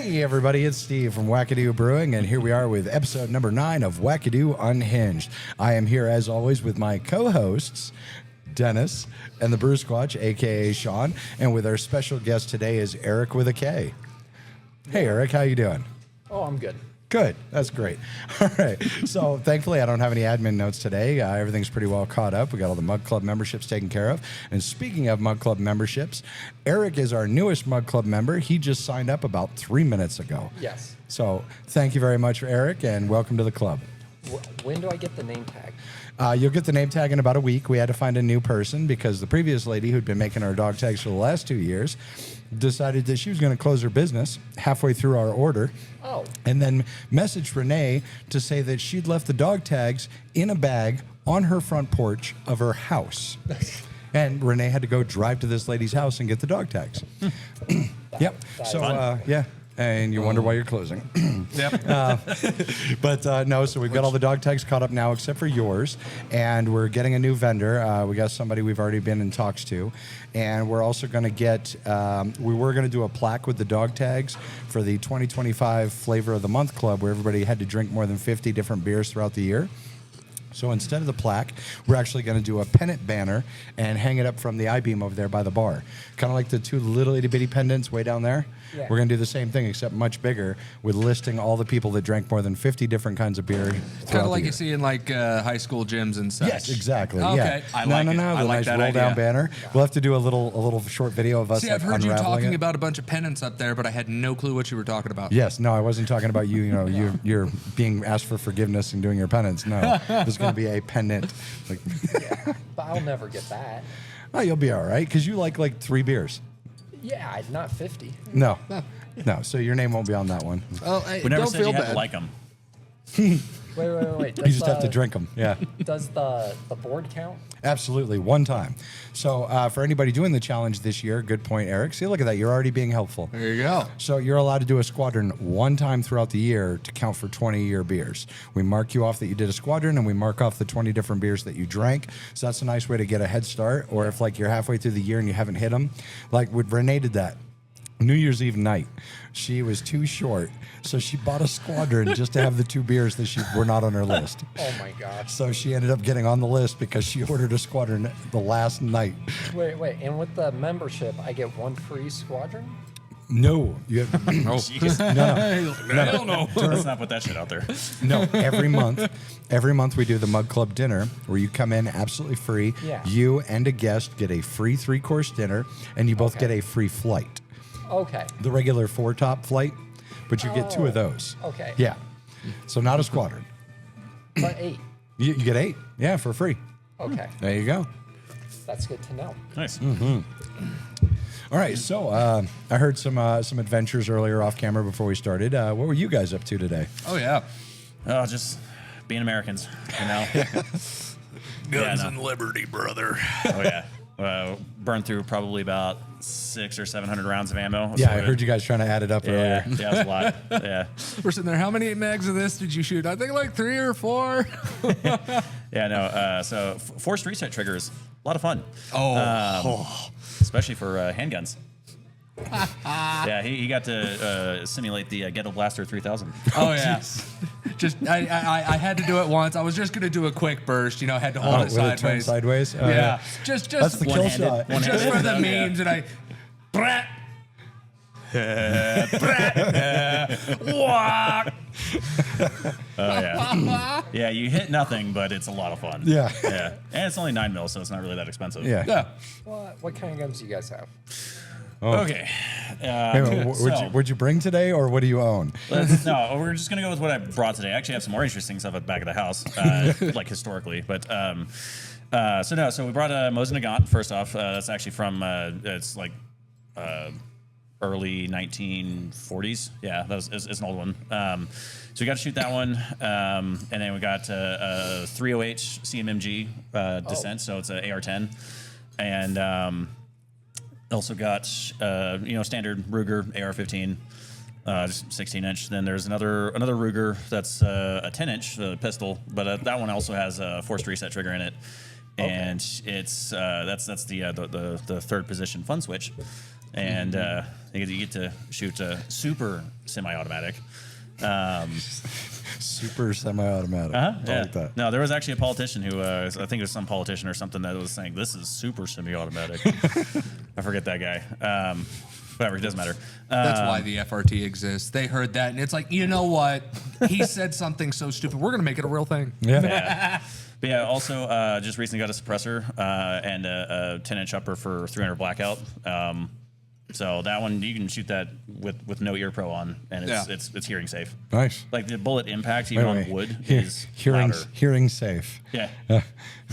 Hey everybody, it's Steve from Wackadoo Brewing, and here we are with episode number 9 of Wackadoo Unhinged. I am here as always with my co-hosts, Dennis and the Brew Squatch, aka Shuan, and with our special guest today is Erik with a K. Hey Erik, how you doing? Oh, I'm good. Good. That's great. All right. So thankfully, I don't have any admin notes today. Everything's pretty well caught up. We got all the Mug Club memberships taken care of. And speaking of Mug Club memberships, Erik is our newest Mug Club member. He just signed up about 3 minutes ago. Yes. So thank you very much, Erik, and welcome to the club. When do I get the name tag? You'll get the name tag in about a week. We had to find a new person because the previous lady who'd been making our dog tags for the last 2 years decided that she was going to close her business halfway through our order. Oh. And then messaged Renee to say that she'd left the dog tags in a bag on her front porch of her house. And Renee had to go drive to this lady's house and get the dog tags. Yep. So, yeah. And you wonder why you're closing. Yep. No, so we've got all the dog tags caught up now except for yours. And we're getting a new vendor. We got somebody we've already been in talks to. And we're also going to get, we were going to do a plaque with the dog tags for the 2025 Flavor of the Month Club where everybody had to drink more than 50 different beers throughout the year. So instead of the plaque, we're actually going to do a pennant banner and hang it up from the I-beam over there by the bar. Kind of like the 2 little itty-bitty pendants way down there. Yeah. We're going to do the same thing, except much bigger, with listing all the people that drank more than 50 different kinds of beer. Kind of like you see in like high school gyms and such. Yes, exactly. Okay. Yeah. I like it. The I like nice that roll-down idea. banner. We'll have to do a little short video of us See, I've heard you unraveling talking it. about a bunch of pennants up there, but I had no clue what you were talking about. Yes, no, I wasn't talking about you. You know, you're being asked for forgiveness and doing your penance. No, there's going to be a pendant. Like, Yeah, but I'll never get that. oh, you'll be all right because you like 3 beers. Yeah, not 50. No. So your name won't be on that one. Oh, We never don't said feel you had bad. to like them. Wait. You just have to drink them. Yeah, Does the board count? absolutely. One time. So for anybody doing the challenge this year, good point, Erik. See, look at that. You're already being helpful. There you go. So you're allowed to do a squadron one time throughout the year to count for 20-year beers. We mark you off that you did a squadron, and we mark off the 20 different beers that you drank. So that's a nice way to get a head start. Or if you're halfway through the year and you haven't hit them, like when Renee did that. New Year's Eve night, she was too short, so she bought a squadron just to have the 2 beers that were not on her list. Oh my gosh. So she ended up getting on the list because she ordered a squadron the last night. Wait. And with the membership, I get 1 free squadron? No, you have, Jeez. no. Let's not put that shit out there. No, every month we do the Mug Club dinner where you come in absolutely free. Yeah. You and a guest get a free 3-course dinner, and you both Okay. get a free flight. Okay. The regular 4-top flight, but you get 2 of those. Okay. Yeah. So not a squadron. But 8. You get 8. Yeah, for free. Okay. There you go. That's good to know. Nice. All right. So I heard some adventures earlier off camera before we started. What were you guys up to today? Oh, yeah. Oh, just being Americans, you know? Guns no. and liberty, brother. Oh, yeah. Burned through probably about 600 or 700 rounds of ammo. Yeah, I heard you guys trying to add it up Yeah, earlier. yeah, it was a lot. Yeah. We're sitting there. How many mags of this did you shoot? I think like 3 or 4. Yeah, no. So forced reset triggers, a lot of fun. Oh. Especially for handguns. Yeah, he got to simulate the Ghetto Blaster 3000. Oh, yeah. Just I had to do it once. I was just going to do a quick burst, had to hold it Will it turn sideways. sideways? Oh, Yeah. Just That's the kill One-handed. shot. just for the Yeah. memes, and I, brat, brat, walk. Oh, yeah. Yeah, you hit nothing, but it's a lot of fun. Yeah. Yeah. And it's only 9 mil, so it's not really that expensive. Yeah. Yeah. What kind of guns do you guys have? Okay. Hey, what'd you bring today, or what do you own? No, we're just going to go with what I brought today. I actually have some more interesting stuff at the back of the house, like historically. But so we brought a Mosin Nagant, first off. That's actually from, it's like early 1940s. Yeah, it's an old one. So we got to shoot that one. And then we got a 308 CMMG Descent, so it's an AR-10. And also got, standard Ruger AR-15. Just 16-inch. Then there's another Ruger that's a 10-inch pistol, but that one also has a forced reset trigger in it, and it's that's the third position fun switch, and You get to shoot a super semi-automatic. Super semi-automatic. I I like that. No, there was actually a politician who, I think it was some politician or something that was saying, this is super semi-automatic. I forget that guy. Whatever, it doesn't matter. That's why the FRT exists. They heard that, and it's like, you know what? He said something so stupid. We're going to make it a real thing. Yeah. Yeah. But yeah, also just recently got a suppressor and a 10-inch upper for 300 blackout. So that one, you can shoot that with no ear pro on, and it's hearing safe. Nice. Like the bullet impact, even on wood, is hearing louder. hearing safe. Yeah.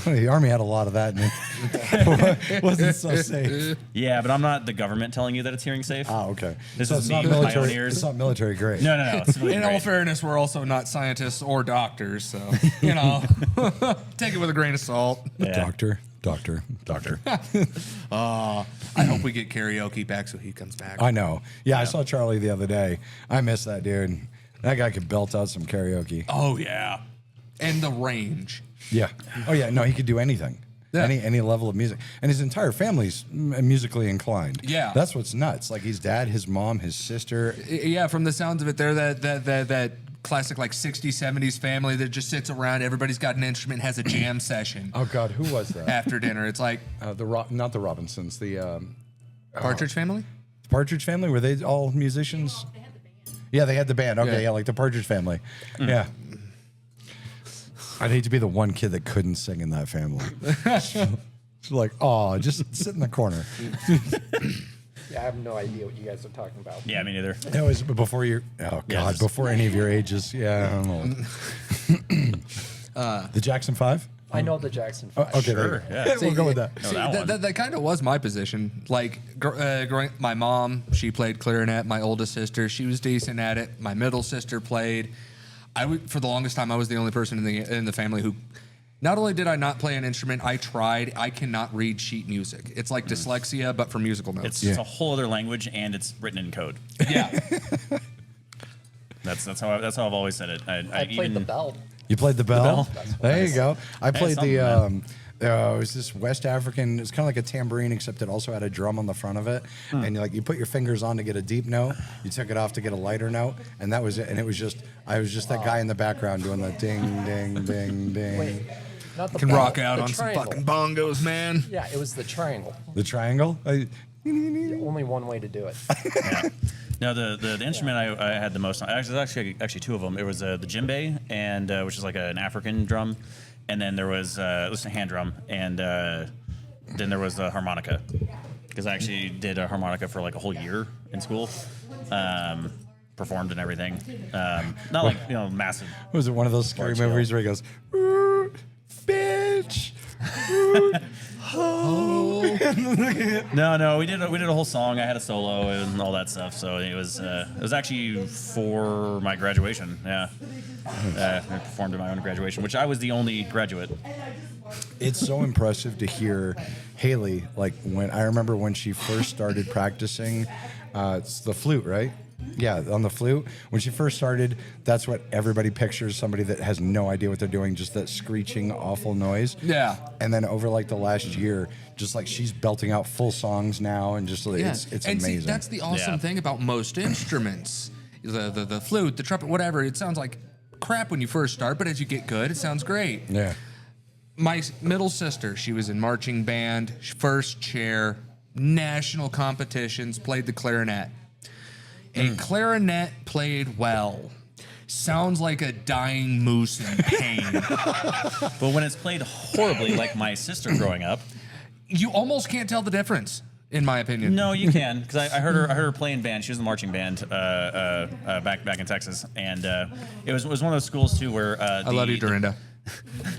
The Army had a lot of that, and it wasn't so safe. Yeah, but I'm not the government telling you that it's hearing safe. Oh, okay. This So is it's me not with my military. own ears. It's not military grade. No. It's really In all great. fairness, we're also not scientists or doctors, so, you know, take it with a grain of salt. Yeah. Doctor. I hope we get karaoke back so he comes back. I know. Yeah, I saw Charlie the other day. I miss that dude. That guy could belt out some karaoke. Oh, yeah. And the range. Yeah. Oh yeah. No, he could do anything. Yeah. Any level of music, and his entire family's musically inclined. Yeah. That's what's nuts. Like his dad, his mom, his sister. Yeah, from the sounds of it, they're that classic like 60s, 70s family that just sits around. Everybody's got an instrument, has a jam session Oh God, who was that? after dinner. It's like Not the Robinsons. The Partridge Family? Partridge Family. Were they all musicians? Yeah, they had the band. Okay, Yeah. yeah, like the Partridge Family. Yeah. I'd hate to be the one kid that couldn't sing in that family. It's like, oh, just sit in the corner. Yeah, I have no idea what you guys are talking about. Yeah, me neither. That was before your. Oh God, just- before any of your ages. Yeah, I don't know. The Jackson 5. I know the Jackson Oh, 5. okay, there you Sure, go. yeah. We'll go with that. No, that one. That kind of was my position. Like, my mom, she played clarinet. My oldest sister, she was decent at it. My middle sister played. For the longest time, I was the only person in the family who. Not only did I not play an instrument, I tried. I cannot read sheet music. It's like dyslexia, but for musical notes. It's a whole other language, and it's written in code. Yeah. That's how I've always said it. I played the bell. You played the bell. bell? There you go. I played something, the. It was this West African. It's kind of like a tambourine, except it also had a drum on the front of it. And you put your fingers on to get a deep note. You took it off to get a lighter note, and that was it. And it was just I was just that guy in the background doing the ding, ding, ding, ding. Wait, not the Can bell, rock out the on some triangle. fucking bongos, man. Yeah, it was the triangle. The triangle. Only one way to do it. Yeah. No, the instrument I had the most on, actually, actually two of them. It was the djembe, and which is like an African drum, and then there was it was a hand drum, and then there was the harmonica, because I actually did a harmonica for like a whole year in school, performed and everything. Not like massive. Was it one of those scary Large scale. movies where he goes, "Ooh, bitch"? No, we did a whole song. I had a solo and all that stuff. So it was actually for my graduation. Yeah, I performed at my own graduation, which I was the only graduate. It's so impressive to hear Haley. Like I remember when she first started practicing, it's the flute, right? Yeah, on the flute. When she first started, that's what everybody pictures, somebody that has no idea what they're doing, just that screeching, awful noise. Yeah. And then over like the last year, just like she's belting out full songs now, and just like, it's and amazing. see, that's the awesome Yeah. thing about most instruments. The flute, the trumpet, whatever. It sounds like crap when you first start, but as you get good, it sounds great. Yeah. My middle sister, she was in marching band, first chair, national competitions, played the clarinet. A clarinet played well. Sounds like a dying moose in pain. But when it's played horribly, like my sister growing up, You almost can't tell the difference, in my opinion. no, you can, because I heard her play in band. She was in the marching band back in Texas, and it was one of those schools too where I love you, Dorinda.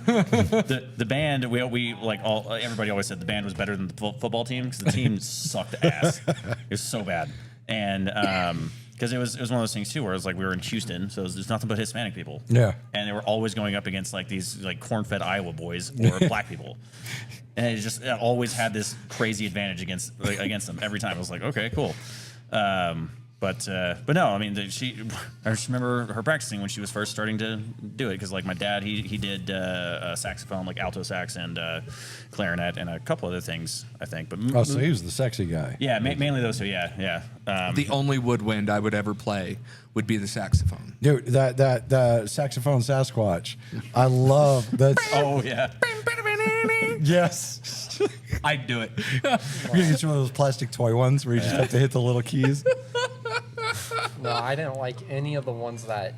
the band we like everybody always said the band was better than the football team because the team sucked ass. It was so bad, and because it was one of those things too where it was like we were in Houston, so there's nothing but Hispanic people. Yeah. And they were always going up against like these like corn-fed Iowa boys or black people. And it always had this crazy advantage against them every time. I was like, okay, cool. But no, I mean, I just remember her practicing when she was first starting to do it, because like my dad, he did saxophone, like alto sax and clarinet and a couple other things, I think. But Oh, so he was the sexy guy. yeah, mainly those two. Yeah. The only woodwind I would ever play would be the saxophone. Dude, that saxophone Sasquatch, I love that. Oh yeah. Yes. I'd do it. We're gonna get you one of those plastic toy ones where you just have to hit the little keys. No, I didn't like any of the ones that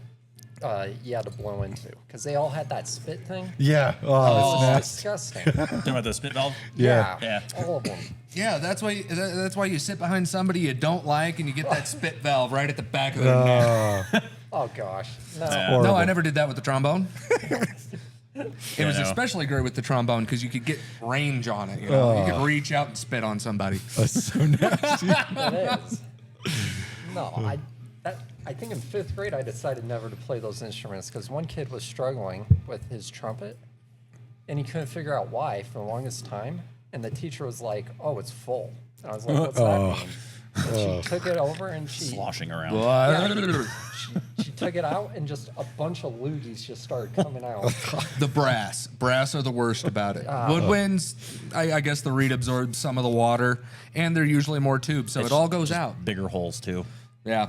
you had to blow into because they all had that spit thing. Yeah. It Oh, was that's disgusting. Talking about the spit valve. Yeah. Yeah. All of them. Yeah, that's why you sit behind somebody you don't like and you get that spit valve right at the back of their neck. Oh gosh, no. horrible. No, I never did that with the trombone. It was no. especially great with the trombone because you could get range on it. You know, you could reach out and spit on somebody. That's so nasty. It is. No, I think in 5th grade I decided never to play those instruments because one kid was struggling with his trumpet, and he couldn't figure out why for the longest time. And the teacher was like, "Oh, it's full." And I was like, "What's that mean?" And she took it over and she Sloshing around. she took it out, and just a bunch of loogies just started coming out. The brass are the worst about it. Woodwinds, I guess the reed absorbs some of the water, and they're usually more tubes, so it all goes out. Bigger holes too. Yeah.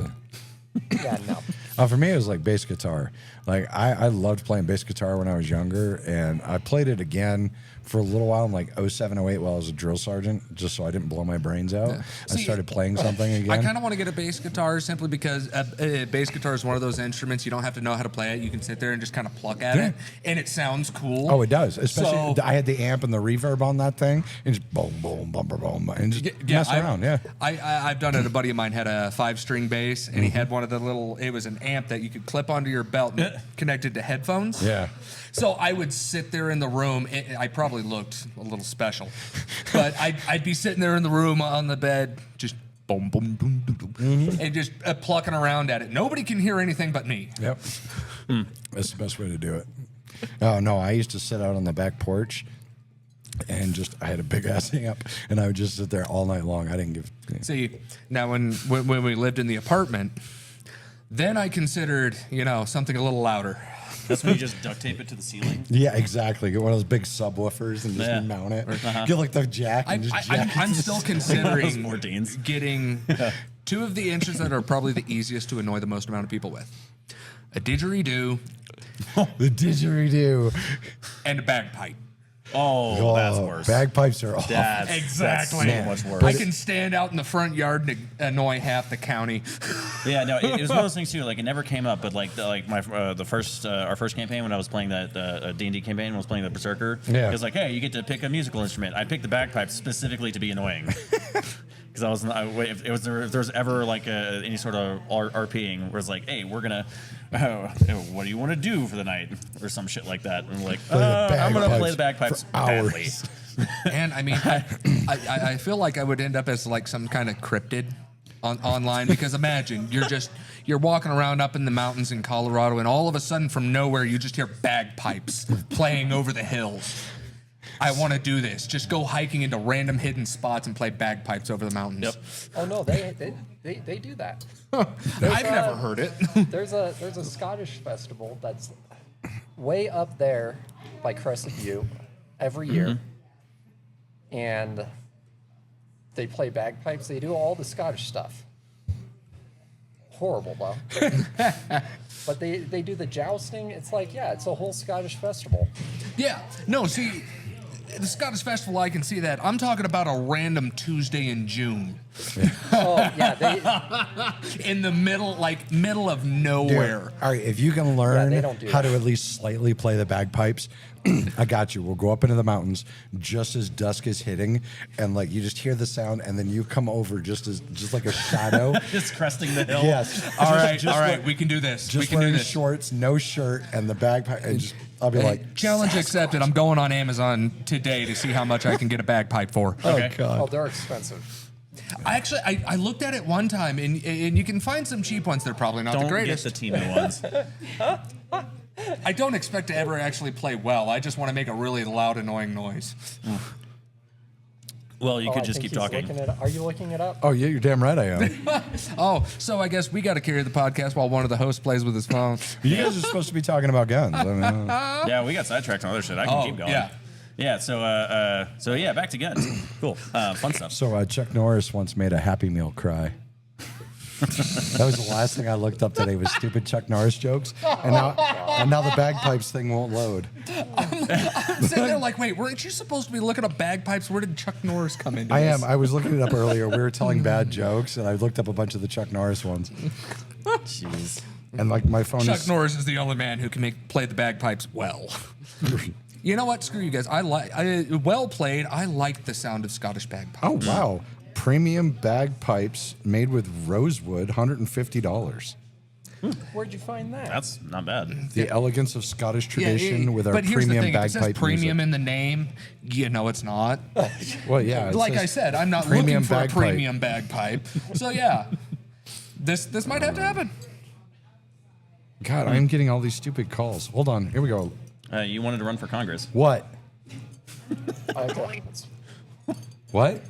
Yeah, no. For me, it was like bass guitar. Like I loved playing bass guitar when I was younger, and I played it again for a little while in like 07, 08 while I was a drill sergeant, just so I didn't blow my brains out. I See, started playing something again. I kind of want to get a bass guitar simply because a bass guitar is one of those instruments you don't have to know how to play it. You can sit there and just kind of pluck at it, and it sounds cool. Oh, it does. Especially, So- I had the amp and the reverb on that thing, and just boom, boom, bum, bum, bum, and just mess around. Yeah. I've done it. A buddy of mine had a 5-string bass, and he had one of the little. It was an amp that you could clip onto your belt and connected to headphones. Yeah. So I would sit there in the room. I probably looked a little special, but I'd be sitting there in the room on the bed, just boom, boom, boom, boom, boom, and just plucking around at it. Nobody can hear anything but me. Yep. That's the best way to do it. Oh no, I used to sit out on the back porch, and I had a big ass amp, and I would just sit there all night long. I didn't give. See, now when we lived in the apartment, then I considered something a little louder. That's when you just duct tape it to the ceiling. Yeah, exactly. Get one of those big subwoofers and just Yeah. mount it. Get like the jack and just jack it. I'm still considering 14s. getting 2 of the instruments that are probably the easiest to annoy the most amount of people with: a didgeridoo The didgeridoo. and a bagpipe. Oh, that's worse. Bagpipes are awful. Exactly. That's so much worse. I can stand out in the front yard and annoy half the county. Yeah, no, it was one of those things too. Like it never came up, but my our first campaign when I was playing that D&D campaign, when I was playing the Berserker. Yeah. It was like, hey, you get to pick a musical instrument. I picked the bagpipes specifically to be annoying. Because if there was ever like any sort of RPing where it's like, hey, we're gonna, what do you want to do for the night or some shit like that, and I'm like, I'm gonna play the bagpipes for badly. hours. And I mean, I feel like I would end up as like some kind of cryptid online because imagine you're walking around up in the mountains in Colorado, and all of a sudden from nowhere you just hear bagpipes playing over the hills. I want to do this. Just go hiking into random hidden spots and play bagpipes over the mountains. Yep. Oh no, they do that. I've never heard it. There's a Scottish festival that's way up there by Crescent View every year, and they play bagpipes. They do all the Scottish stuff. Horrible though. But they do the jousting. It's like, yeah, it's a whole Scottish festival. Yeah. No, see, the Scottish Festival, I can see that. I'm talking about a random Tuesday in June. Oh yeah, In the middle of Dude, nowhere. all right, if you can learn they don't do how that. to at least slightly play the bagpipes, I got you. We'll go up into the mountains just as dusk is hitting, and like you just hear the sound, and then you come over just like a shadow. Just cresting the hill. Yes. All right, like- we can do this. Just We can do wearing this. shorts, no shirt, and the bagpipe, and just I'll be Hey, like, challenge accepted. I'm going on Amazon today to see how much I can get a bagpipe for. oh Okay. god. oh they're expensive. I looked at it one time, and you can find some cheap ones. They're probably not Don't the get greatest. the Timo ones. I don't expect to ever actually play well. I just want to make a really loud, annoying noise. Well, you Oh, could I just think keep he's talking. looking it up. Are you looking it up? Oh, yeah, you're damn right I am. Oh, so I guess we got to carry the podcast while one of the hosts plays with his phone. You guys are supposed to be talking about guns. I mean, Yeah, we got sidetracked on other shit. I can keep going. yeah. Yeah. So yeah, back to guns. Cool. Fun stuff. so Chuck Norris once made a Happy Meal cry. That was the last thing I looked up today was stupid Chuck Norris jokes, and now the bagpipes thing won't load. I'm sitting there like, wait, weren't you supposed to be looking up bagpipes? Where did Chuck Norris come into I this? am. I was looking it up earlier. We were telling bad jokes, and I looked up a bunch of the Chuck Norris ones. Jeez. And like my phone Chuck is. Norris is the only man who can play the bagpipes well. You know what? Screw you guys. Well played. I like the sound of Scottish bagpipes. Oh wow! Premium bagpipes made with rosewood, $150. Where'd you find that? That's not bad. The elegance of Scottish tradition with our but here's the premium thing, if it says bagpipe premium music. in the name, you know it's not. Well, yeah. it Like says I said, I'm not premium looking for bagpipe. a premium bagpipe. So yeah, this might have to happen. God, I'm getting all these stupid calls. Hold on. Here we go. You wanted to run for Congress. What? Okay. What?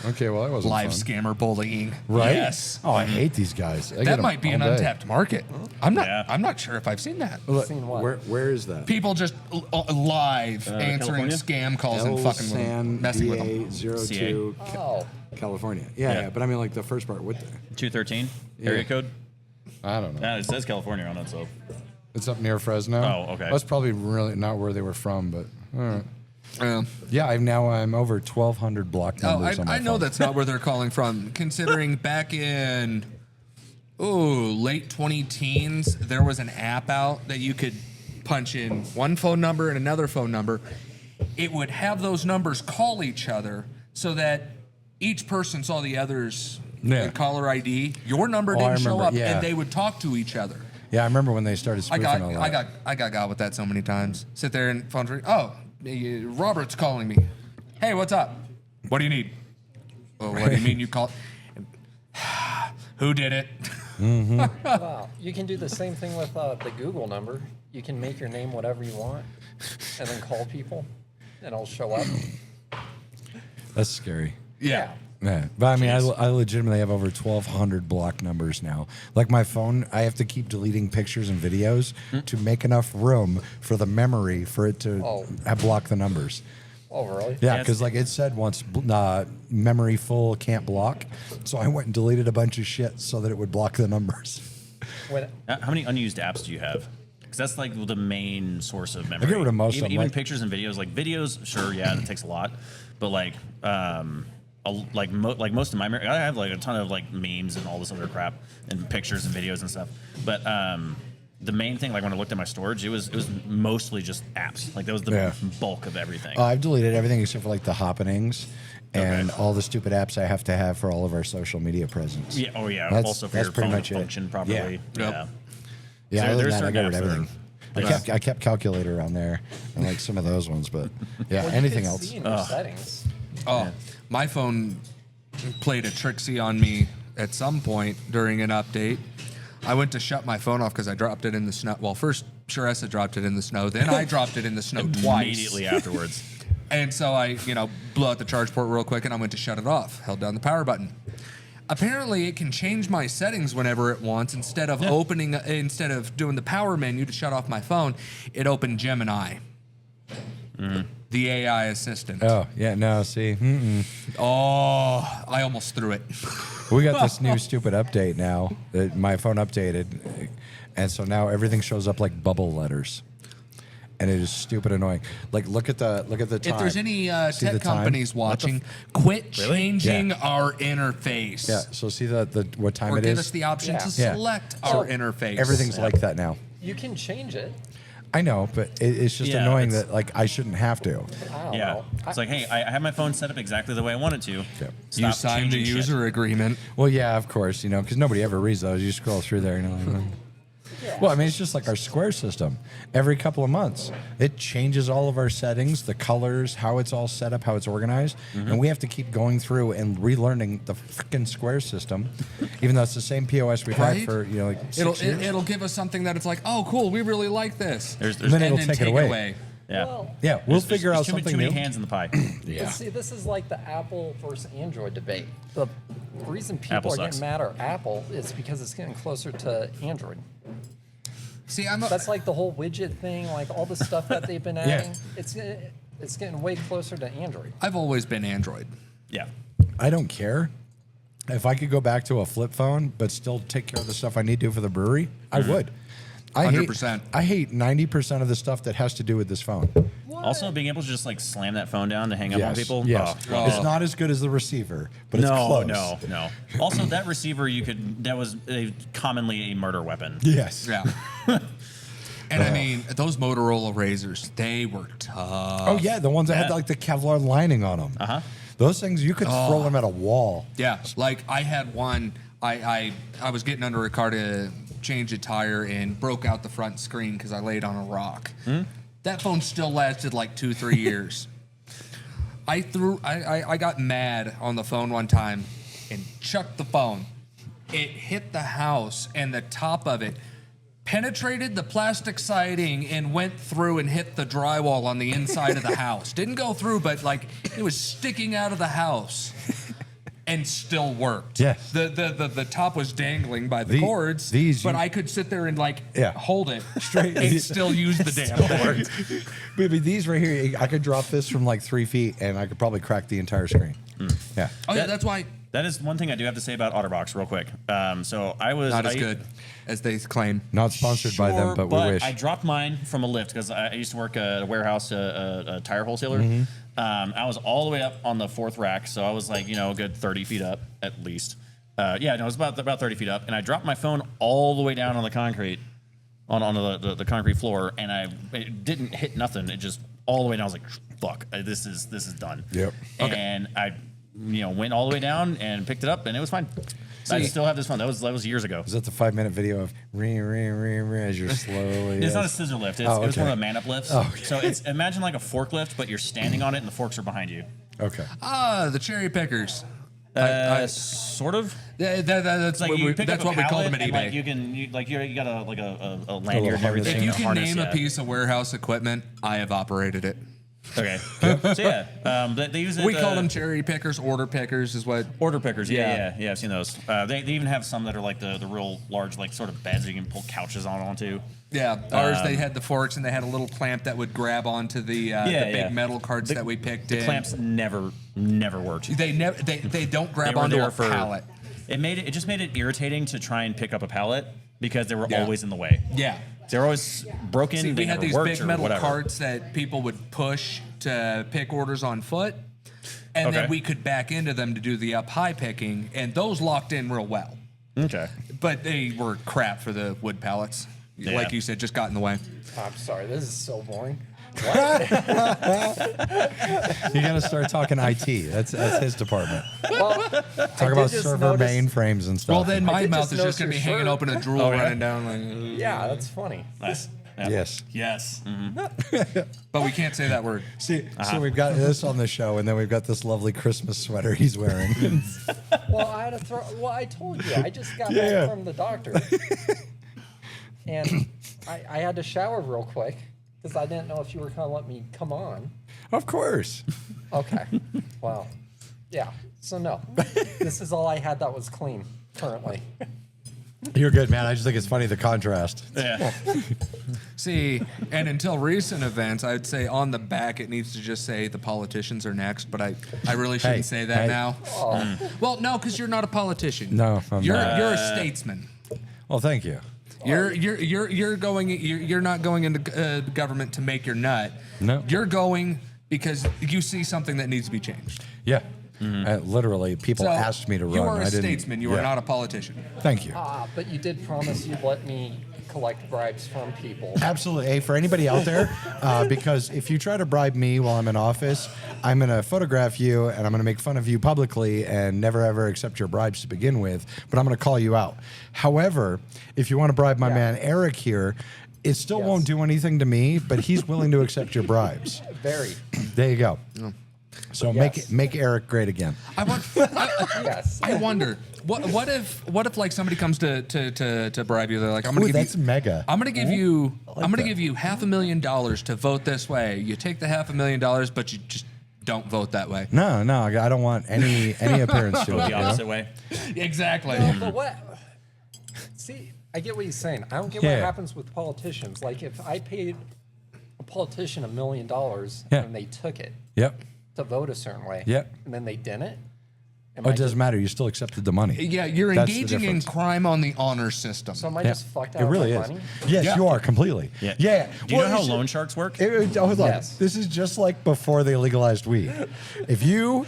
Okay, well, that wasn't Live fun. scammer bullying. Right? Yes. Oh, I hate these guys. I get That 'em might be all an day. untapped market. I'm not. Yeah. I'm not sure if I've seen that. Look, Seen what? where is that? People just live answering California? scam calls and fucking with them, messing with them. LSAN-BA02 Oh, California. Yeah, Yeah. yeah, but I mean, like the first part. What? 213 area code. I don't know. Yeah, it says California on it, so. It's up near Fresno. Oh, okay. That's probably really not where they were from, but all right. Yeah. Yeah, I'm over 1,200 block Oh, numbers on my I know phone. that's not where they're calling from. Considering back in late 20-teens, there was an app out that you could punch in one phone number and another phone number. It would have those numbers call each other so that each person saw the other's caller ID. Your number Oh, I didn't show remember, up, yeah. and they would talk to each other. Yeah, I remember when they started spoofing all that. I got with that so many times. Sit there and phone ring. Oh, Robert's calling me. Hey, what's up? What do you need? Well, what do you mean you called? Who did it? wow. You can do the same thing with the Google number. You can make your name whatever you want and then call people and it'll show up. That's scary. Yeah. Yeah, but I mean, Jeez. I legitimately have over 1,200 block numbers now. Like my phone, I have to keep deleting pictures and videos to make enough room for the memory for it to block the numbers. Oh, really? Yeah, Yeah, because like it said once, memory full can't block. So I went and deleted a bunch of shit so that it would block the numbers. When, How many unused apps do you have? Because that's like the main source of memory. get rid of most of even, them, even like- pictures and videos. Like videos, sure, yeah, it takes a lot. But like, most of my memory, I have like a ton of like memes and all this other crap and pictures and videos and stuff. But the main thing, like when I looked at my storage, it was mostly just apps. Like that was the bulk of everything. I've deleted everything except for like the happenings and Okay. all the stupid apps I have to have for all of our social media presence. Yeah. Oh yeah. That's- Also for that's your pretty phone much to it. function properly. Yeah. Yep. Yeah. Yeah, So other there's than that, I certain got rid apps of that are- everything. I kept calculator on there and like some of those ones, but yeah, well, anything you can else. see in your settings. Oh, my phone played a tricksy on me at some point during an update. I went to shut my phone off because I dropped it in the snow. Well, first, Sharessa dropped it in the snow. Then I dropped it in the snow twice. Immediately afterwards. And so I, blew out the charge port real quick and I went to shut it off. Held down the power button. Apparently, it can change my settings whenever it wants. Instead of doing the power menu to shut off my phone, it opened Gemini, the AI assistant. Oh, yeah, no, see. Oh, I almost threw it. We got this new stupid update now that my phone updated, and so now everything shows up like bubble letters, and it is stupid annoying. Like look at the time. If there's any See the tech time? companies watching, quit changing Yeah. our interface. Yeah, so see the what time Or it give is. us the option to Yeah. select So our interface. Everything's like that now. You can change it. I know, but it's just Yeah, annoying it's- that like I shouldn't have to. I don't Yeah. know. It's like, hey, I have my phone set up exactly the way I want it to. Yeah. You Stop signed the changing shit. user agreement. Well, yeah, of course, because nobody ever reads those. You scroll through there, and like, well, I mean, it's just like our Square system. Every couple of months, it changes all of our settings, the colors, how it's all set up, how it's organized, and we have to keep going through and relearning the freaking Square system, even though it's the same POS we've had Right? for like 6 years. It'll give us something that it's like, oh, cool, we really like this. There's And then and it'll then take it away. Yeah. Well, Yeah, we'll There's figure out too many- something too many new. hands in the pie. Yeah. but see, this is like the Apple versus Android debate. The reason people Apple are sucks. getting mad at Apple is because it's getting closer to Android. See, That's like the whole widget thing, like all the stuff that they've been adding. It's getting way closer to Android. I've always been Android. Yeah. I don't care. If I could go back to a flip phone, but still take care of the stuff I need to do for the brewery, I would. I 100%. hate 90% of the stuff that has to do with this phone. Also, being able to just like slam that phone down to hang up on people. Yes. Oh, It's not as good as the receiver, but it's close. No. Also, that receiver that was commonly a murder weapon. Yes. Yeah. And I mean, those Motorola razors, they were tough. Oh yeah, the ones that had Yeah. like the Kevlar lining on them. Uh-huh. Those things you could throw them at a wall. Yeah, like I had one. I was getting under a car to change a tire and broke out the front screen because I laid on a rock. That phone still lasted like 2-3 years. I got mad on the phone one time and chucked the phone. It hit the house and the top of it penetrated the plastic siding and went through and hit the drywall on the inside of the house. Didn't go through, but like it was sticking out of the house and still worked. Yes. The top was dangling by the cords, but I could sit there and like hold it straight and still use the damn thing. Baby, these right here, I could drop this from like 3 feet and I could probably crack the entire screen. Yeah. Oh yeah, that's why. That is one thing I do have to say about OtterBox real quick. So I was Not as good as they claim. Not sponsored by them, but we wish. I dropped mine from a lift because I used to work at a warehouse, a tire wholesaler. I was all the way up on the 4th rack, so I was like, a good 30 feet up at least. It was about 30 feet up, and I dropped my phone all the way down on the concrete, on the concrete floor, and it didn't hit nothing. It just all the way down. I was like, fuck, this is done. Yep. And I went all the way down and picked it up, and it was fine. I still have this phone. That was years ago. Is that the 5-minute video of ring as you're slowly? It's not a scissor lift. It was one of the man-up lifts. Oh, okay. So it's imagine like a forklift, but you're standing on it and the forks are behind you. Okay. The cherry pickers. Sort of. That's Like what you we, pick that's up a what we call them pallet at and eBay. like you got a lanyard and harness. everything. If you a can harness, name yeah. a piece of warehouse equipment, I have operated it. Okay. So yeah, they use it. We call them cherry pickers, order pickers is what. order pickers. Yeah. I've seen those. They even have some that are like the real large, like sort of beds you can pull couches onto. Yeah, ours they had the forks and they had a little clamp that would grab onto the big metal carts that we picked in. The clamps never worked. They don't grab They were onto there a for- pallet. It just made it irritating to try and pick up a pallet because they were Yeah. always in the way. Yeah. They were always broken. See, they we had never these worked big or metal whatever. carts that people would push to pick orders on foot, and then Okay. we could back into them to do the up high picking, and those locked in real well. Okay. But they were crap for the wood pallets. Yeah. Like you said, just got in the way. I'm sorry, this is so boring. You got to start talking IT. That's his department. Well, Talk about server mainframes and stuff. Well, then my did mouth just is just going to notice be your hanging shirt. open, a drool Oh, yeah? running down. Like, yeah, that's funny. Nice. Yeah. Yes. Yes. but we can't say that word. See, so we've got this on the show, and then we've got this lovely Christmas sweater he's wearing. Well, I had to throw. Well, I told you, I just got Yeah. back from the doctor, and I had to shower real quick because I didn't know if you were gonna let me come on. Of course. Okay. Wow. Yeah. So no, this is all I had that was clean currently. You're good, man. I just think it's funny the contrast. Yeah. See, and until recent events, I would say on the back it needs to just say the politicians are next, but I really shouldn't Hey, say that hey. now. Oh, Well, no, because you're not a politician. No, I'm you're not. you're a statesman. Well, thank you. You're not going into government to make your nut. No. You're going because you see something that needs to be changed. Yeah. Literally, people So asked me to run. you are I a didn't- statesman. You are yeah. not a politician. Thank you. but you did promise you'd let me collect bribes from people. Absolutely. Hey, for anybody out there, because if you try to bribe me while I'm in office, I'm going to photograph you and I'm going to make fun of you publicly and never ever accept your bribes to begin with, but I'm going to call you out. However, if you want to bribe my man Erik here, it still Yes. won't do anything to me, but he's willing to accept your bribes. Very. There you go. So Yes. make Erik great again. Yes. I wonder what if like somebody comes to bribe you? They're like, I'm gonna Ooh, give that's you mega. I'm gonna give you like I'm gonna that. give you $500,000 to vote this way. You take the $500,000, but you just don't vote that way. No, I don't want any appearance to Go it. the you know? opposite way. Exactly. No, but what? See, I get what he's saying. I don't get Yeah. what happens with politicians. Like, if I paid a politician $1 million Yeah. and they took it Yep. to vote a certain way, Yep. and then they didn't, am Oh, I it doesn't just, matter. You still accepted the money. Yeah, you're That's the engaging in difference. crime on the honor system. so am I Yeah. just fucked out It really of is. my money? Yes, Yeah. you are completely. Yeah. Yeah. Do you know how should- loan sharks work? Hold on. Yes. This is just like before they legalized weed. If you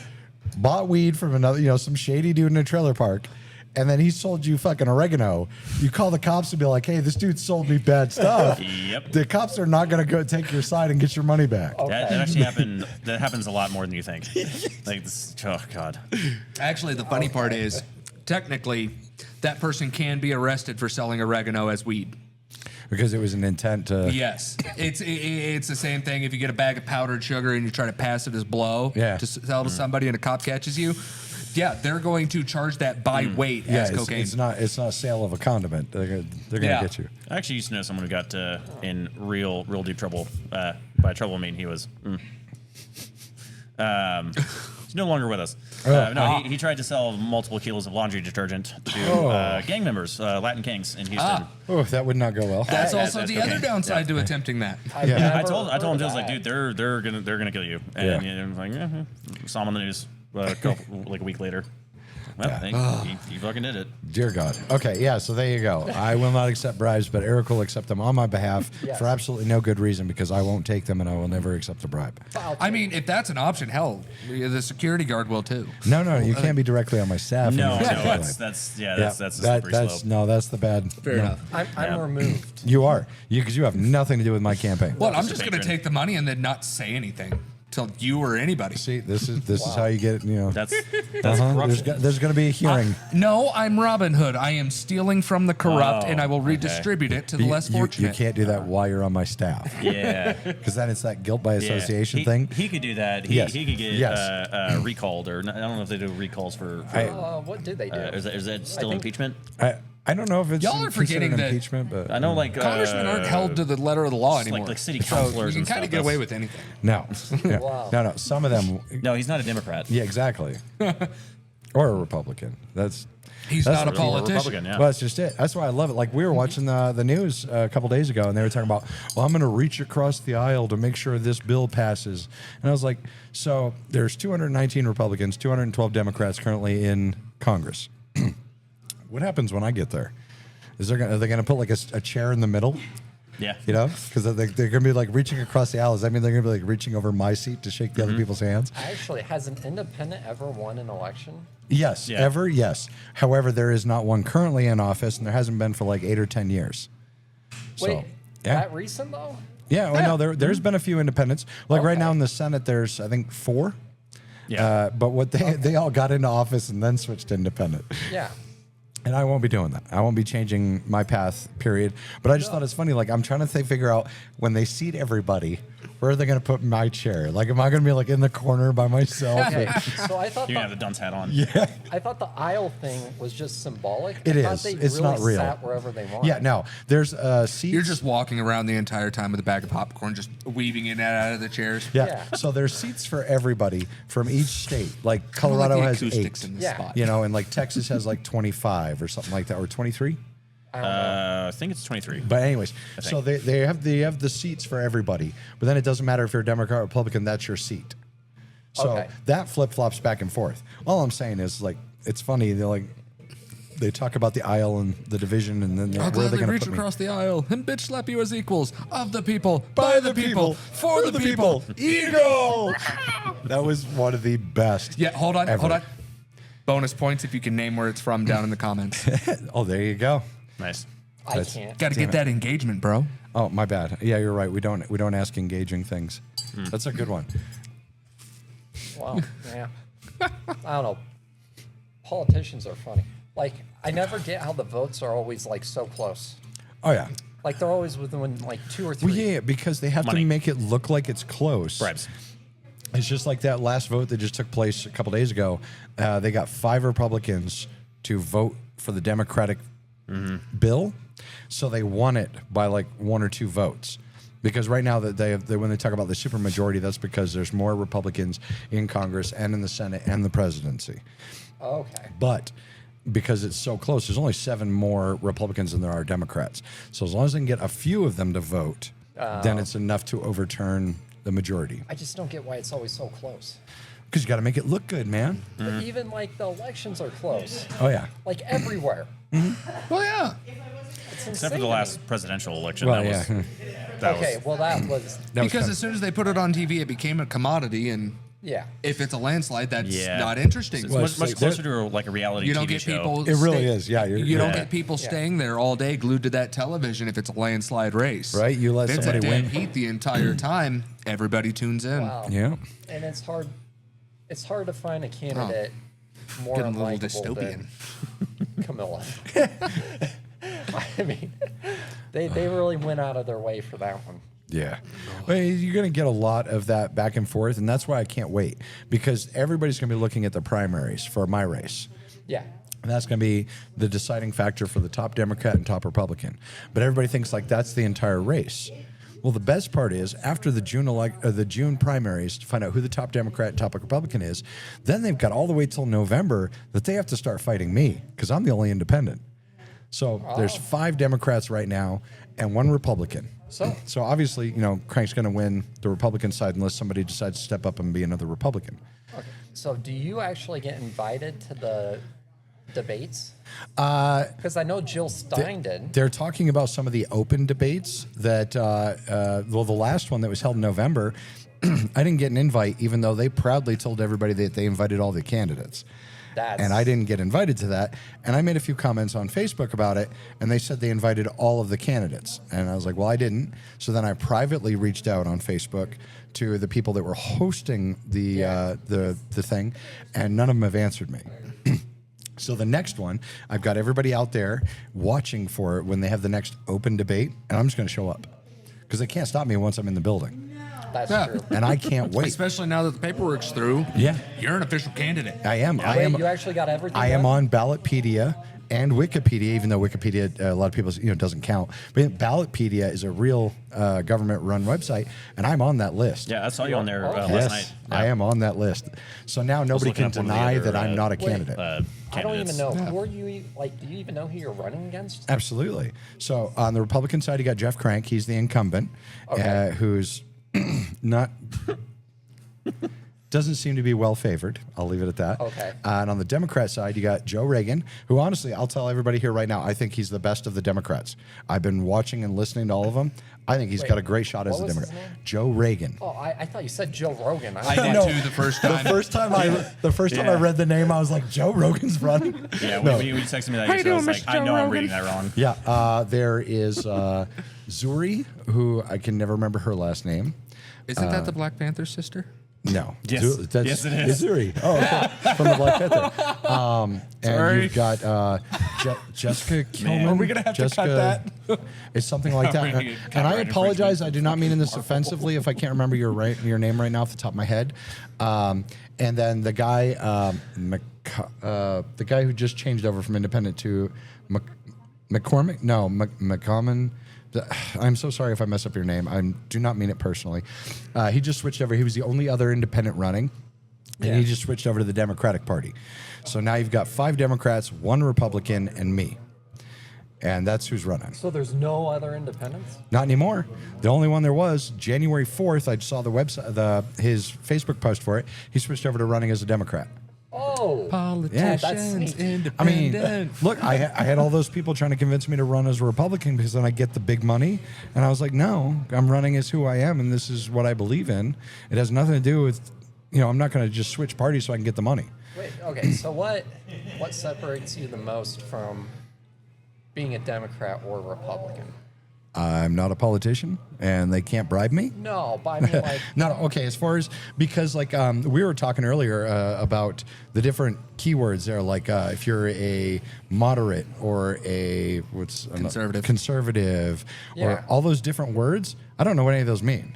bought weed from another, some shady dude in a trailer park, and then he sold you fucking oregano, you call the cops and be like, "Hey, this dude sold me bad stuff." Yep. The cops are not going to go take your side and get your money back. That actually happened. That happens a lot more than you think. Like this, oh god. Actually, the funny part is, technically, that person can be arrested for selling oregano as weed. Because it was an intent to. Yes, it's the same thing. If you get a bag of powdered sugar and you try to pass it as blow Yeah. to sell to somebody, and a cop catches you, yeah, they're going to charge that by weight Yeah, as it's, cocaine. it's not a sale of a condiment. They're gonna Yeah. get you. I actually used to know someone who got in real deep trouble. By trouble, I mean he was. He's no longer with us. He tried to sell multiple kilos of laundry detergent to gang members, Latin Kings in Houston. Oh, that would not go well. That's also that's the cocaine. other downside to attempting that. I've Yeah. never I told him, heard I of was like, that. dude, they're gonna kill you. And Yeah. you know, I was like, yeah. Saw him on the news like a week later. Well, he fucking did it. Dear God. Okay, yeah, so there you go. I will not accept bribes, but Erik will accept them on my behalf Yes. for absolutely no good reason because I won't take them and I will never accept a bribe. I mean, if that's an option, hell, the security guard will too. No, you can't be directly on my staff. No, and no, accept that's bribe. that's a slippery slope. No, that's the bad. Fair no. enough. I'm Yeah. removed. You are. Because you have nothing to do with my campaign. Well, I'm Just just a going to patron. take the money and then not say anything till you or anybody. See, this is how you get, That's uh-huh. corruption. There's going to be a hearing. No, I'm Robin Hood. I am stealing from the corrupt, Oh, and I will okay. redistribute it to the less you fortunate. can't do that while you're on my staff. Yeah. Because then it's that guilt by Yeah. association He- thing. He could do that. He, Yes. he could get Yes. recalled, or I don't know if they do recalls for. What did they do? Is that still think- impeachment? I don't know if it's Y'all are considered forgetting that- impeachment, but I know, like Congressmen aren't held to the letter of the law anymore. like city So councilors you and can kind stuff, of get away that's- with anything. no. Yeah. Wow. No. Some of them, No, he's not a Democrat. yeah, exactly. Or a Republican. That's He's That's not a what- politician. Republican, yeah. Well, that's just it. That's why I love it. Like we were watching the news a couple days ago, and they were talking about, well, I'm going to reach across the aisle to make sure this bill passes. And I was like, so there's 219 Republicans, 212 Democrats currently in Congress. What happens when I get there? Are they going to put like a chair in the middle? Yeah. You know, because they're going to be like reaching across the aisle. Does that mean they're going to be like reaching over my seat to shake the other people's hands? Actually, has an independent ever won an election? Yes, Yeah. ever, yes. However, there is not one currently in office, and there hasn't been for like 8 or 10 years. Wait, So, yeah. that recent though? Yeah, well, no, there's been a few independents. Like right Okay. now in the Senate, there's, I think, 4. Yeah. But what they all got into office and then switched to independent. Yeah. And I won't be doing that. I won't be changing my path, period. But I just thought it's funny. Like, I'm trying to figure out when they seat everybody, where are they going to put my chair? Like, am I going to be like in the corner by myself? Okay. So I thought You're gonna have the dunce hat on. Yeah. I thought the aisle thing was just symbolic. It I thought is. they It's really not real. sat wherever they wanted. Yeah, no. There's seats. You're just walking around the entire time with a bag of popcorn, just weaving in and out of the chairs. Yeah. Yeah. So there's seats for everybody from each state. Like I like Colorado the has acoustics 8. in this Yeah. spot. You know, and like Texas has like 25 or something like that, or 23. I don't know. I think it's 23. But anyways, so think. they have the seats for everybody. But then it doesn't matter if you're a Democrat or Republican, that's your seat. So Okay. that flip flops back and forth. All I'm saying is like it's funny. They talk about the aisle and the division, and then I'll where are they gladly going to reach put me? across the aisle and bitch slap you as equals of the people, by the people, for the people. Eagle. That was one of the best. Yeah, hold on, ever. hold on. Bonus points if you can name where it's from down in the comments. Oh, there you go. Nice. I can't. Got to get that engagement, bro. Oh, my bad. Yeah, you're right. We don't ask engaging things. That's a good one. Wow. Yeah. I don't know. Politicians are funny. Like, I never get how the votes are always like so close. Oh yeah. Like they're always within like 2 or 3. Well, yeah, because they have Money. to make it look like it's close. Bribes. It's just like that last vote that just took place a couple days ago. They got 5 Republicans to vote for the Democratic bill, so they won it by like 1 or 2 votes. Because right now that when they talk about the supermajority, that's because there's more Republicans in Congress and in the Senate and the presidency. Okay. But because it's so close, there's only 7 more Republicans than there are Democrats. So as long as they can get a few of them to vote, then it's enough to overturn the majority. I just don't get why it's always so close. Because you got to make it look good, man. But even like the elections are close. Oh yeah. Like everywhere. Well, yeah. It's Except for the insane. last presidential election. Well, that was, that Okay, was well that was That was Because kind as soon as they put it on TV, it became a commodity, and yeah. if it's a landslide, that's yeah. not interesting. It's Well, much, it's much like closer to like a reality You don't TV get show. people. It really is, yeah, you're- You don't yeah. get people staying there all day glued to that television if it's a landslide race. Right, you let if it's somebody a dead win. heat the entire time, everybody tunes in. Wow. Yeah. And it's hard to find a candidate more Getting a little unlikable dystopian. than Camilla. I mean, they really went out of their way for that one. Yeah. Well, you're going to get a lot of that back and forth, and that's why I can't wait, because everybody's going to be looking at the primaries for my race. Yeah. And that's going to be the deciding factor for the top Democrat and top Republican. But everybody thinks like that's the entire race. Well, the best part is after the June primaries to find out who the top Democrat and top Republican is, then they've got all the way till November that they have to start fighting me because I'm the only independent. So there's 5 Democrats right now and 1 Republican. So obviously, Crank's going to win the Republican side unless somebody decides to step up and be another Republican. Okay. So do you actually get invited to the debates? Because I know Jill Stein did. They're talking about some of the open debates that, the last one that was held in November, I didn't get an invite, even though they proudly told everybody that they invited all the candidates. And I didn't get invited to that. And I made a few comments on Facebook about it, and they said they invited all of the candidates. And I was like, well, I didn't. So then I privately reached out on Facebook to the people that were hosting the thing, and none of them have answered me. So the next one, I've got everybody out there watching for it when they have the next open debate, and I'm just going to show up because they can't stop me once I'm in the building. That's Yeah. true. And I can't wait. Especially now that the paperwork's through. Yeah. You're an official candidate. I am. I Wait, am. you actually got everything I am done? on Ballotpedia and Wikipedia, even though Wikipedia, a lot of people, doesn't count. But Ballotpedia is a real government-run website, and I'm on that list. Yeah, I saw you on there Okay. last Yes, night. I am on that list. So now nobody looking can up one of the deny other, that I'm not a candidate. I don't even candidates. know. Who are you? Like, do you even know who you're running against? Absolutely. So on the Republican side, you got Jeff Crank. He's the incumbent, Okay. who's not doesn't seem to be well favored. I'll leave it at that. Okay. And on the Democrat side, you got Joe Reagan, who honestly, I'll tell everybody here right now, I think he's the best of the Democrats. I've been watching and listening to all of them. I think he's Wait, got a great shot as what a was his Democrat. name? Joe Reagan. Oh, I thought you said Joe Rogan. I did No. too the first time. The first time I read the name, I was like, Joe Rogan's running. Yeah, No. when you texted me that, How you yesterday, I was doing, like, Mr. I know Joe I'm Rogan? reading that wrong. Yeah, there is Zuri, who I can never remember her last name. Isn't that the Black Panther sister? No. Yes. Yes, it is. It's Zuri. Oh, okay. From the Black Panther. And Sorry. you've got Jessica Kilman. Are we gonna have to cut that? It's something like that. Already And I copyright apologize. infringement. I do not mean this offensively if I can't remember your name right now off the top of my head. And then the guy, the guy who just changed over from Independent to McCormick. No, McCommon. I'm so sorry if I mess up your name. I do not mean it personally. He just switched over. He was the only other independent running, and he just switched over to the Democratic Party. So now you've got 5 Democrats, 1 Republican, and me. And that's who's running. So there's no other independents? Not anymore. The only one there was January 4th. I saw the website, his Facebook post for it. He switched over to running as a Democrat. Oh, Politicians, that's neat. I mean, independent. look, I had all those people trying to convince me to run as a Republican because then I get the big money. And I was like, no, I'm running as who I am, and this is what I believe in. It has nothing to do with, I'm not going to just switch parties so I can get the money. wait. Okay, so what separates you the most from being a Democrat or Republican? I'm not a politician, and they can't bribe me. No, but I mean, like, No, okay. As far as because we were talking earlier about the different keywords there, like if you're a moderate or a conservative, Yeah. or all those different words. I don't know what any of those mean.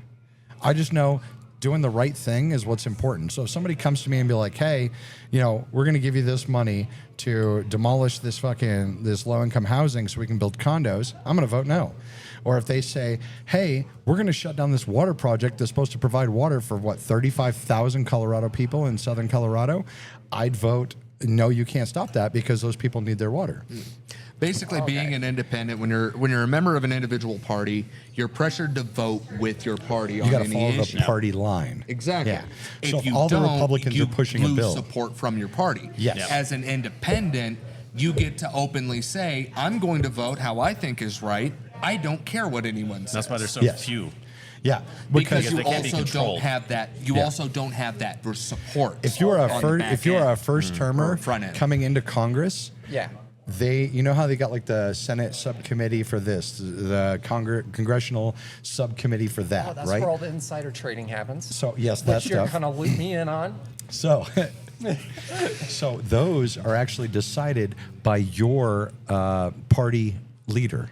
I just know doing the right thing is what's important. So if somebody comes to me and be like, hey, we're going to give you this money to demolish this low-income housing so we can build condos, I'm going to vote no. Or if they say, hey, we're going to shut down this water project that's supposed to provide water for 35,000 Colorado people in southern Colorado, I'd vote no, you can't stop that because those people need their water. Basically, being an independent, when you're a member of an individual party, you're pressured to vote with your party on You got to any follow issue. the party line. Exactly. Yeah. If So if you all the don't, Republicans you are pushing a lose bill, support from your party. Yes. Yep. As an independent, you get to openly say, I'm going to vote how I think is right. I don't care what anyone says. That's why there's so Yes. few. yeah, because you they can't be also don't controlled. have that. You Yeah. also don't have that for support. if you're on the back end. first termer Or front end. coming into Congress, Yeah. you know how they got like the Senate subcommittee for this, the congressional subcommittee for that, Oh, that's right? where all the insider trading happens. So yes, that Which you're stuff. going to loop me in on. So, so those are actually decided by your party leader.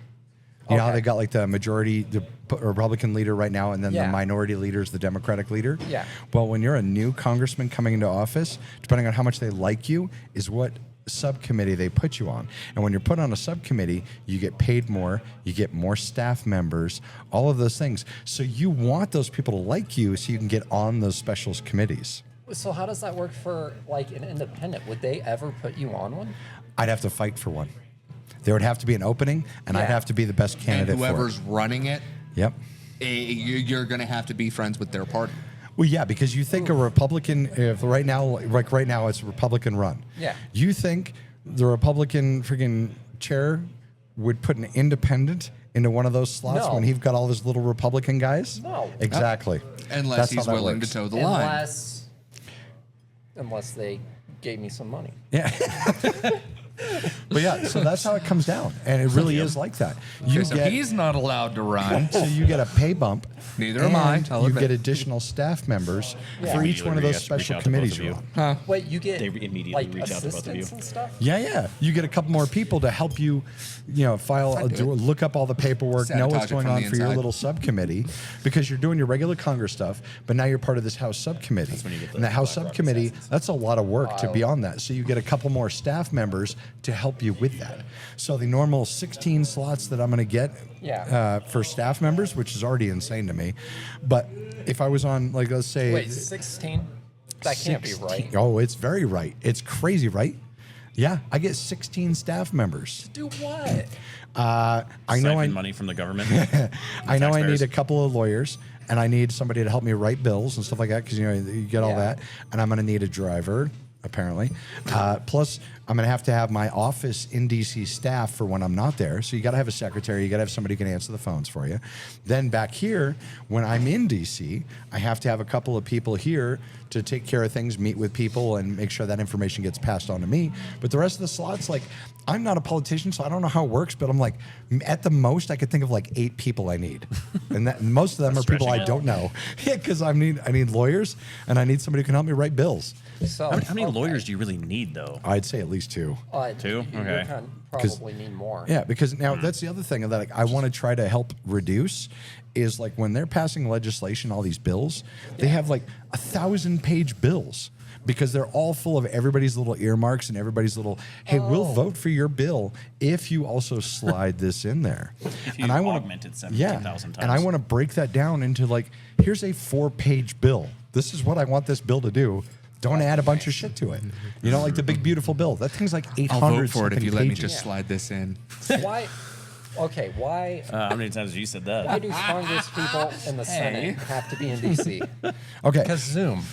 You know how Okay. they got like the majority, the Republican leader right now, and then the Yeah. minority leader is the Democratic leader? Yeah. Well, when you're a new congressman coming into office, depending on how much they like you, is what subcommittee they put you on. And when you're put on a subcommittee, you get paid more, you get more staff members, all of those things. So you want those people to like you so you can get on those special committees. So how does that work for like an independent? Would they ever put you on one? I'd have to fight for one. There would have to be an opening, and I'd Yeah. have to be the best and candidate whoever's for it. running it, Yep. you're going to have to be friends with their party. Well, yeah, because you think a Republican, if right now it's Republican run. Yeah. You think the Republican freaking chair would put an independent into one of those slots No. when he's got all those little Republican guys? No. Exactly. Unless That's how he's that willing works. to toe the line. Unless they gave me some money. Yeah. But yeah, so that's how it comes down, and it really is like that. You Okay, so get he's not allowed to run. so you get a pay bump. Neither am I, and I'll you admit. get additional staff members Yeah. for each one of those Immediately special reach out to both committees of you're you. on. Wait, you get They immediately like reach out to both of you. assistants and stuff? Yeah. You get a couple more people to help you, look up all the paperwork, know what's Sabotage it going from on the for your inside. little subcommittee, because you're doing your regular Congress stuff, but now you're part of this House subcommittee. when you get the And the House Black Rock subcommittee, assassins. that's a lot of work to be on that. So you get a couple more staff members to help you with that. So the normal 16 slots that I'm going to get Yeah. for staff members, which is already insane to me, but if I was on, like, let's say... Wait, 16? That can't be 16 right. Oh, it's very right. It's crazy, right? Yeah, I get 16 staff members. Do what? I know Siphon money from the government. I know I taxpayers. need a couple of lawyers, and I need somebody to help me write bills and stuff like that, because you get all Yeah. that. And I'm going to need a driver, apparently. Plus, I'm going to have my office in DC staff for when I'm not there. So you got to have a secretary. You got to have somebody who can answer the phones for you. Then back here, when I'm in DC, I have to have a couple of people here to take care of things, meet with people, and make sure that information gets passed on to me. But the rest of the slots, like, I'm not a politician, so I don't know how it works, but I'm like, at the most, I could think of like 8 people I need. And most of them are people I stretching it. don't know. Yeah, because I need lawyers, and I need somebody who can help me write bills. So How many okay. lawyers do you really need, though? I'd say at least 2. Two? You're Okay. gonna probably need more. Yeah, because now that's the other thing that like, I want to try to help reduce is like when they're passing legislation, all these bills, they have like 1,000-page bills because they're all full of everybody's little earmarks and everybody's little, hey, we'll vote for your bill if you also slide this in there. If you and I want augment it to, 17,000 times. and I want to break that down into like, here's a 4-page bill. This is what I want this bill to do. Don't add a bunch of shit to it. You know, like the big beautiful bill. That thing's like 800 I'll vote for it if something you let me pages. just slide this in. Why? Okay, why? How many times have you said that? Why do Congress people in the Senate have to be in DC? Okay. Because Zoom.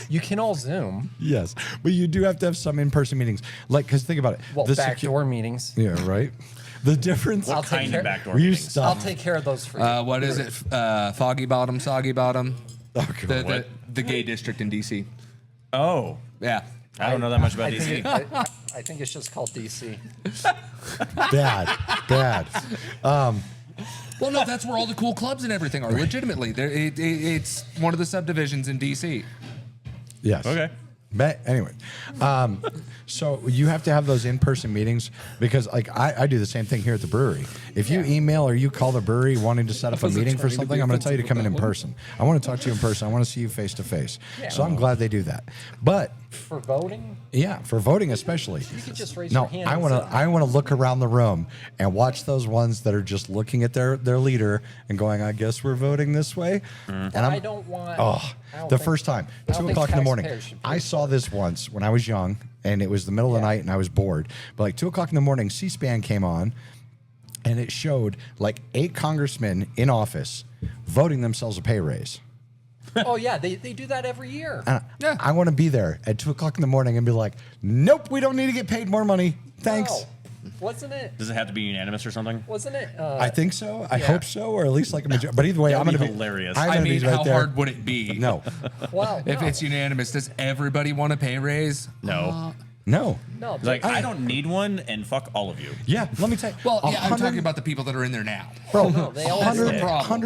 You can all Zoom. Yes, but you do have to have some in-person meetings. Like, because think about it. Well, The backdoor meetings. Yeah, right. The difference. I'll What take kind care- of backdoor Will you meetings? stop? I'll take care of those for you. What is it? Foggy Bottom, Soggy Bottom? Okay. The gay district in D.C. Oh, Yeah. I don't know that much about I DC. think, I think it's just called DC. Bad. Well, no, that's where all the cool clubs and everything are. Legitimately, it's one of the subdivisions in D.C. Yes. Okay. But anyway, so you have to have those in-person meetings because, like, I do the same thing here at the brewery. If you email or you call the brewery wanting to set up a meeting for something, I'm going to tell you to come in person. I want to talk to you in person. I want to see you face to face. So I'm glad they do that. But For voting, yeah, for voting especially. you could just raise No, your hand. I and want to. say, I want to look around the room and watch those ones that are just looking at their leader and going, "I guess we're voting this way." And I don't want. Oh, I don't the think- first time, I don't 2 think o'clock in the morning. taxpayers should I pay saw this once when I was young, and it was the middle of the Yeah. night, and I was bored. But like 2 o'clock in the morning, C-SPAN came on, and it showed like 8 congressmen in office voting themselves a pay raise. Oh yeah, they do that every year. And I want to be there at 2 o'clock in the morning and be like, "Nope, we don't need to get paid more money. Thanks." No. Wasn't it? Does it have to be unanimous or something? Wasn't it? I think so. I yeah. hope so, or at least like a majority. But either way, That I'm would going to be be hilarious. I'm I gonna mean, be right how there. hard would it be? No, Well, If no. it's unanimous, does everybody want a pay raise? No. no. No, Like, I don't need one, and fuck all of you. Yeah, let me tell you. Well, yeah, I'm 100 talking about the people that are in there now. bro. No, they all That's the do. problem.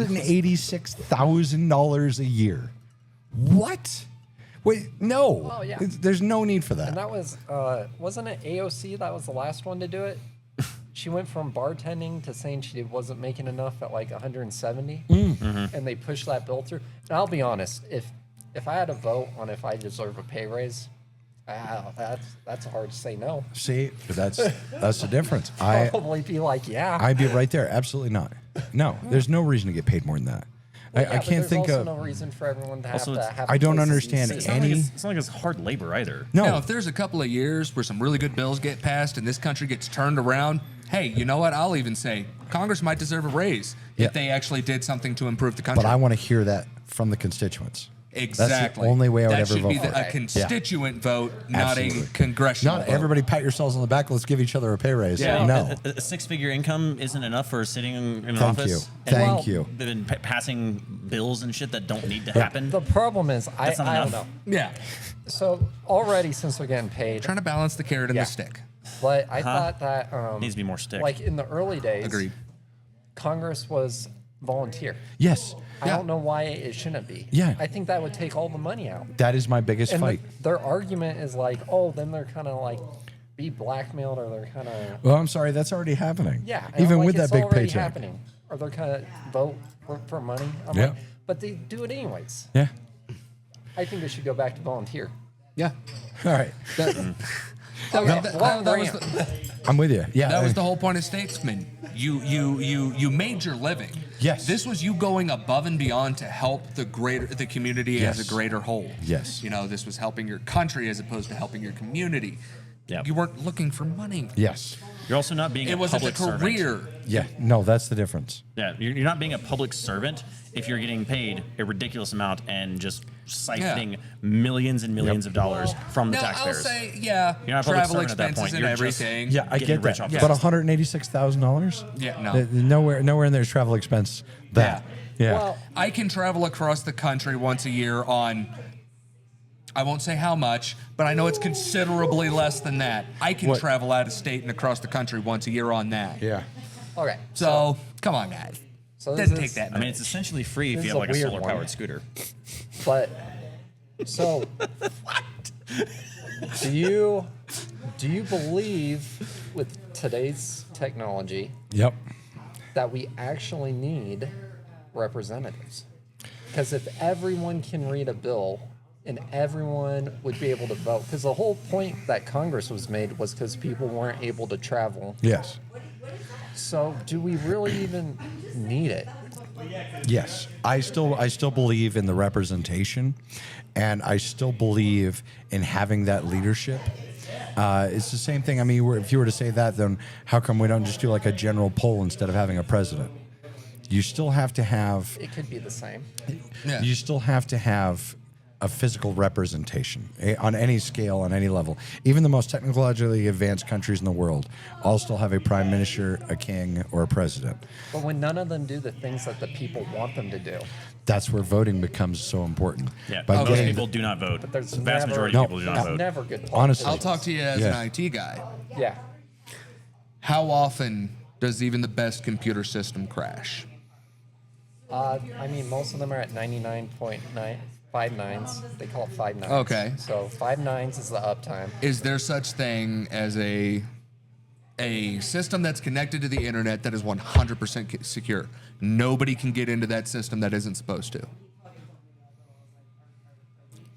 $186,000 a year. What? Wait, no. Oh, yeah. There's no need for And that. that was, wasn't it AOC that was the last one to do it? She went from bartending to saying she wasn't making enough at like 170, and they pushed that bill through. And I'll be honest, if I had to vote on if I deserve a pay raise, that's hard to say no. See, that's the difference. Probably be like, yeah. I'd be right there. Absolutely not. No, there's no reason to get paid more than that. Yeah, I but can't there's think also of. no reason for everyone to Also, have to it's- have. I don't places to understand sit. It's not, like any- it's not like it's hard labor either. No, Now, if there's a couple of years where some really good bills get passed and this country gets turned around, hey, you know what? I'll even say Congress might deserve a raise Yeah. if they actually did something to improve the country. but I want to hear that from the constituents. exactly. That's the only way I would that ever should vote be for a it. constituent vote, not Absolutely. a congressional Not vote. everybody pat yourselves on the back. Let's give each other a pay raise. Yeah. No. A six-figure income isn't enough for sitting in an Thank office. you. And Thank you. They've been passing bills and shit that don't need to happen. The problem is, I That's not don't enough. know. Yeah. So already since we're getting paid, Trying to balance the carrot and Yeah. the stick. but I thought that Needs to be more stick. like in the early days, Agreed. Congress was volunteer. Yes. I don't know why it shouldn't be. Yeah. I think that would take all the money out. That is my biggest And fight. their argument is like, oh, then they're kind of like be blackmailed, or they're kind of Well, I'm sorry. That's already happening. yeah. and Even I'm like, with that it's big already paycheck. happening, or they're kind of vote for money. I'm Yeah. like, but they do it anyways. Yeah. I think they should go back to volunteer. Yeah. All right. That, that was the, I'm with you. Yeah. that was the whole point of statesman. You made your living. Yes. This was you going above and beyond to help the community as Yes. a greater whole. Yes. You know, this was helping your country as opposed to helping your community. Yep. You weren't looking for money. Yes. You're also not being It a wasn't a public career. servant. Yeah. No, that's the difference. Yeah, you're not being a public servant if you're getting paid a ridiculous amount and just siphoning millions and millions of dollars from the No, I'll taxpayers. say, yeah, You're not a public travel servant at that expenses point. and You're just- everything. Yeah, I Getting get rich that. off But that. $186,000? Yeah, no. Nowhere in there's travel expense. That. Yeah. Well, I can travel across the country once a year on, I won't say how much, but I know it's considerably less than that. I can What? travel out of state and across the country once a year on that. yeah. okay. So, come on, guys. So this Doesn't is- take that I mean, much. it's essentially free if This you is have a like a weird solar-powered one. scooter. But so do you believe with today's technology Yep. that we actually need representatives? Because if everyone can read a bill and everyone would be able to vote, because the whole point that Congress was made was because people weren't able to travel. Yes. So do we really even need it? Yes, I still believe in the representation, and I still believe in having that leadership. It's the same thing. I mean, if you were to say that, then how come we don't just do like a general poll instead of having a president? You still have to have. It could be the same. Yeah. You still have to have a physical representation on any scale, on any level. Even the most technologically advanced countries in the world all still have a prime minister, a king, or a president. But when none of them do the things that the people want them to do, That's where voting becomes so important. Yeah, By most getting people do not vote. there's The vast never- majority No, of people do not it's vote. never good. Honestly. I'll talk to you as Yeah. an IT guy. Yeah. How often does even the best computer system crash? I mean, most of them are at 99.9. 5 nines. They call it 5 nines. Okay. So 5 nines is the uptime. Is there such thing as a system that's connected to the internet that is 100% secure? Nobody can get into that system that isn't supposed to.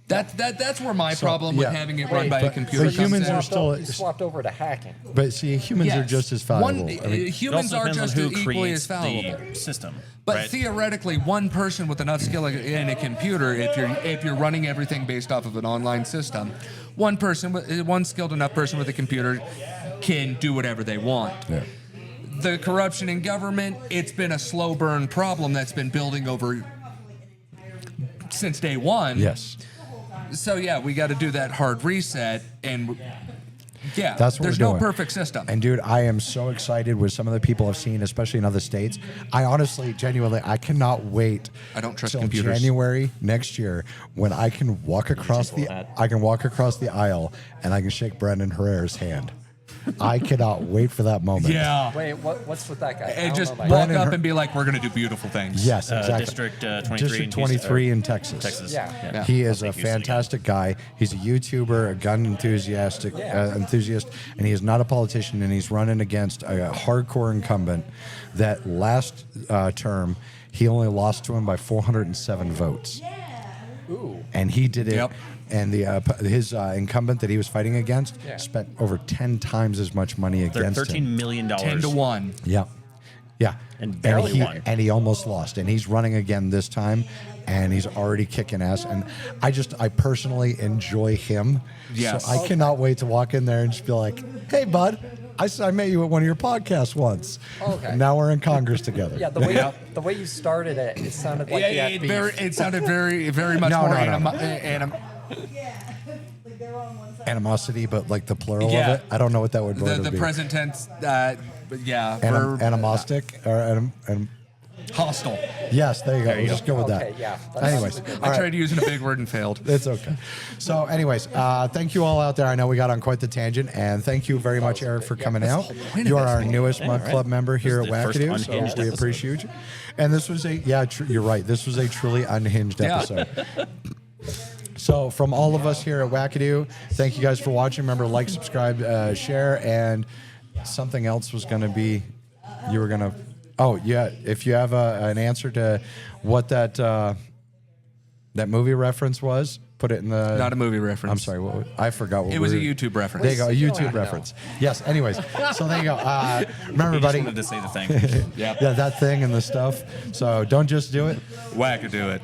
That's where my problem with yeah. having it run by a computer but comes humans in. are still- You swapped over to hacking. But see, humans are Yes. just as valuable. I mean, Humans it also are depends just on who equally creates as valuable. the system. But right? theoretically, one person with enough skill in a computer, if you're running everything based off of an online system, one skilled enough person with a computer can do whatever they want. yeah. The corruption in government, it's been a slow burn problem that's been building over since day one. Yes. So yeah, we got to do that hard reset, and yeah, That's what there's we're no doing. perfect system. And dude, I am so excited with some of the people I've seen, especially in other states. I honestly, genuinely, I cannot wait. I don't trust till computers. January next year when I can walk across the aisle and I can shake Brendan Herrera's hand. I cannot wait for that moment. Yeah, Wait, what's with that guy? I and don't just know walk about Brandon up and be like, "We're gonna do beautiful things." Yes, exactly. District 23 District in 23 Houston, in Texas. Texas. Yeah. He is a Houston again. fantastic guy. He's a YouTuber, a gun enthusiast, and he is not a politician. And he's running against a hardcore incumbent that last term he only lost to him by 407 votes. Ooh. And he did it. Yep. And his incumbent that he was fighting against Yeah. spent over 10 times as much money against $13 him. million. 10-1. Yeah. Yeah. And barely he, won. And he almost lost. And he's running again this time. And he's already kicking ass. And I personally enjoy him. Yes. So I cannot wait to walk in there and just be like, hey, bud, I met you at one of your podcasts once. Okay. And now we're in Congress together. Yeah, the way you started it sounded like you had beef. It sounded very much No, more no. Animosity, but like the plural Yeah. of it. I don't know what that would the be. present tense. But yeah, verb, Animostic or hostile. yes, there you go. We'll just go with Okay, that. yeah. That's Anyways, a good all I right. tried using a big word and failed. It's okay. So, anyways, thank you all out there. I know we got on quite the tangent, and thank you very much, Eric, for coming out. You are our newest Mug Club member here at This is the first Wackadoo, so unhinged we episode. appreciate you. And this was you're right. This was a truly unhinged Yeah. episode. So, from all of us here at Wackadoo, thank you guys for watching. Remember, like, subscribe, share, and something else was going to be. You were going to. Oh yeah, if you have an answer to what that movie reference was, put it in the. Not a movie reference. I'm sorry. I forgot what It was a we were- YouTube reference. There you go, a YouTube I know. reference. Yes. Anyways, so there you go. Remember, He just buddy. wanted to say the thing. Yep. Yeah, that thing and the stuff. So don't just do it. Wackadoo it.